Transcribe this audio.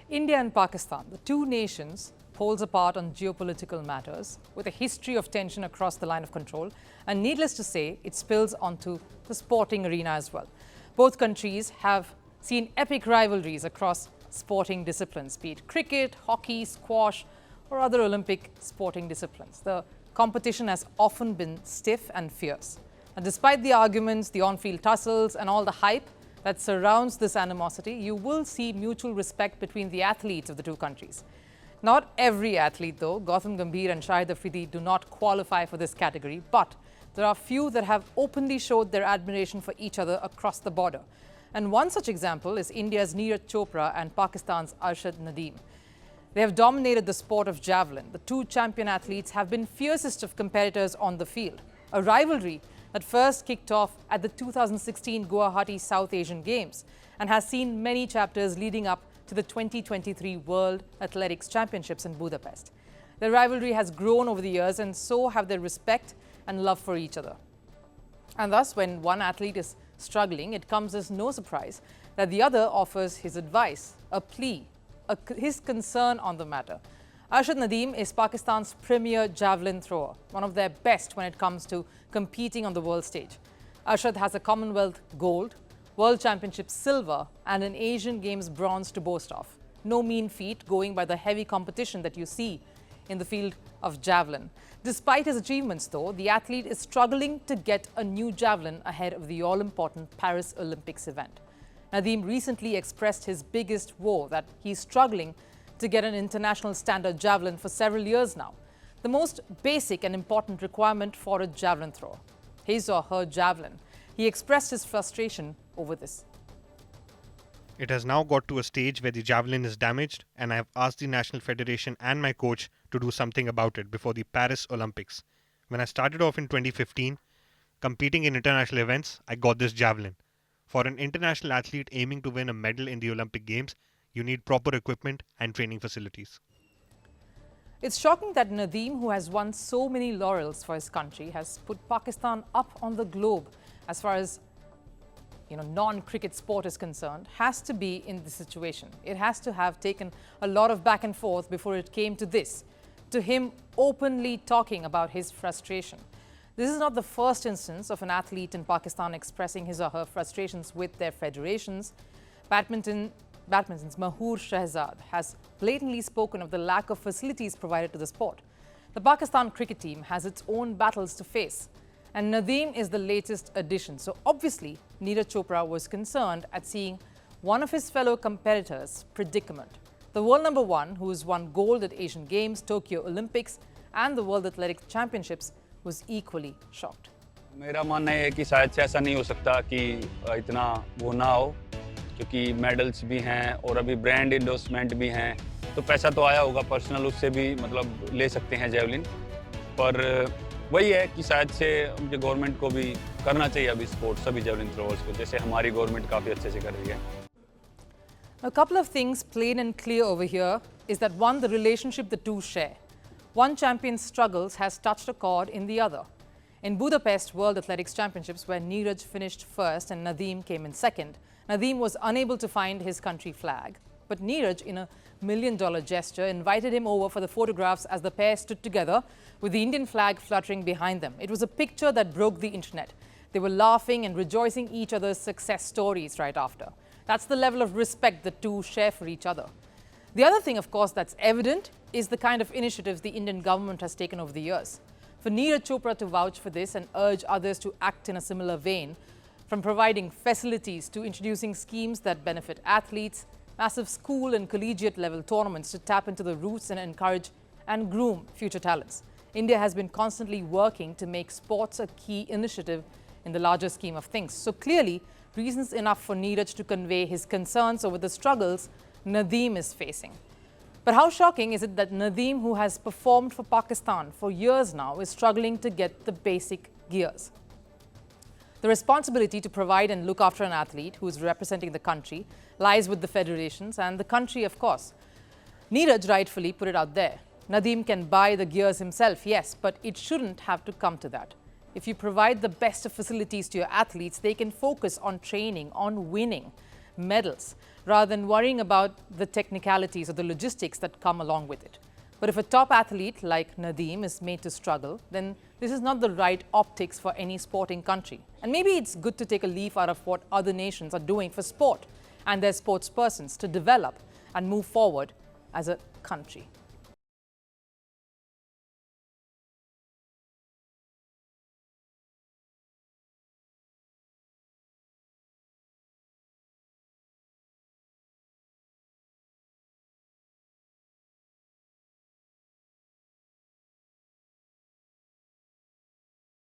India and Pakistan, the two nations poles apart on geopolitical matters, with a history of tension across the line of control, and needless to say, it spills onto the sporting arena as well. Both countries have seen epic rivalries across sporting disciplines, be it cricket, hockey, squash, or other Olympic sporting disciplines. The competition has often been stiff and fierce. And despite the arguments, the on-field tussles, and all the hype that surrounds this animosity, you will see mutual respect between the athletes of the two countries. Not every athlete, though. Gautam Gambhir and Shahid Afridi do not qualify for this category, but there are few that have openly showed their admiration for each other across the border. And one such example is India's Neeraj Chopra and Pakistan's Arshad Nadeem. They have dominated the sport of javelin. The two champion athletes have been fiercest of competitors on the field. A rivalry that first kicked off at the 2016 Guwahati South Asian Games and has seen many chapters leading up to the 2023 World Athletics Championships in Budapest. Their rivalry has grown over the years, and so have their respect and love for each other. And thus, when one athlete is struggling, it comes as no surprise that the other offers his advice, a plea, his concern on the matter. Arshad Nadeem is Pakistan's premier javelin thrower, one of their best when it comes to competing on the world stage. Arshad has a Commonwealth gold, World Championship silver, and an Asian Games bronze to boast of. No mean feat, going by the heavy competition that you see in the field of javelin. Despite his achievements, though, the athlete is struggling to get a new javelin ahead of the all-important Paris Olympics event. Nadeem recently expressed his biggest woe that he's struggling to get an international standard javelin for several years now. The most basic and important requirement for a javelin thrower, his or her javelin. He expressed his frustration over this. It has now got to a stage where the javelin is damaged, and I have asked the National Federation and my coach to do something about it before the Paris Olympics. When I started off in 2015, competing in international events, I got this javelin. For an international athlete aiming to win a medal in the Olympic Games, you need proper equipment and training facilities. It's shocking that Nadeem, who has won so many laurels for his country, has put Pakistan up on the globe as far as non-cricket sport is concerned, has to be in this situation. It has to have taken a lot of back and forth before it came to this, to him openly talking about his frustration. This is not the first instance of an athlete in Pakistan expressing his or her frustrations with their federations. Badminton's Mahoor Shehzad has blatantly spoken of the lack of facilities provided to the sport. The Pakistan cricket team has its own battles to face, and Nadeem is the latest addition. So obviously, Neeraj Chopra was concerned at seeing one of his fellow competitors' predicament. The world number one, who has won gold at Asian Games, Tokyo Olympics, and the World Athletics Championships, was equally shocked. मेरा मानना है कि शायद से ऐसा नहीं हो सकता कि इतना वो ना हो, क्योंकि मेडल्स भी हैं और अभी ब्रांड एंडोर्समेंट भी हैं, तो पैसा तो आया होगा पर्सनल, उससे भी मतलब ले सकते हैं जेवलिन। पर वही है कि शायद से मुझे गवर्नमेंट को भी करना चाहिए अभी सपोर्ट सभी जेवलिन थ्रोअर्स को, जैसे हमारी गवर्नमेंट काफ़ी अच्छे से कर रही है। A couple of things plain and clear over here is that one, the relationship the two share. One champion's struggles has touched a chord in the other. In Budapest World Athletics Championships, where Neeraj finished first and Nadeem came in second, Nadeem was unable to find his country flag. But Neeraj, in a $1 million gesture, invited him over for the photographs as the pair stood together with the Indian flag fluttering behind them. It was a picture that broke the internet. They were laughing and rejoicing each other's success stories right after. That's the level of respect the two share for each other. The other thing, of course, that's evident is the kind of initiatives the Indian government has taken over the years. For Neeraj Chopra to vouch for this and urge others to act in a similar vein, from providing facilities to introducing schemes that benefit athletes, massive school and collegiate level tournaments to tap into the roots and encourage and groom future talents. India has been constantly working to make sports a key initiative in the larger scheme of things. So clearly, reasons enough for Neeraj to convey his concerns over the struggles Nadeem is facing. But how shocking is it that Nadeem, who has performed for Pakistan for years now, is struggling to get the basic gears? The responsibility to provide and look after an athlete who is representing the country lies with the federations and the country, of course. Neeraj rightfully put it out there. Nadeem can buy the gears himself, yes, but it shouldn't have to come to that. If you provide the best of facilities to your athletes, they can focus on training, on winning. medals rather than worrying about the technicalities or the logistics that come along with it. But if a top athlete like Nadeem is made to struggle, then this is not the right optics for any sporting country. And maybe it's good to take a leaf out of what other nations are doing for sport and their sports persons to develop and move forward as a country.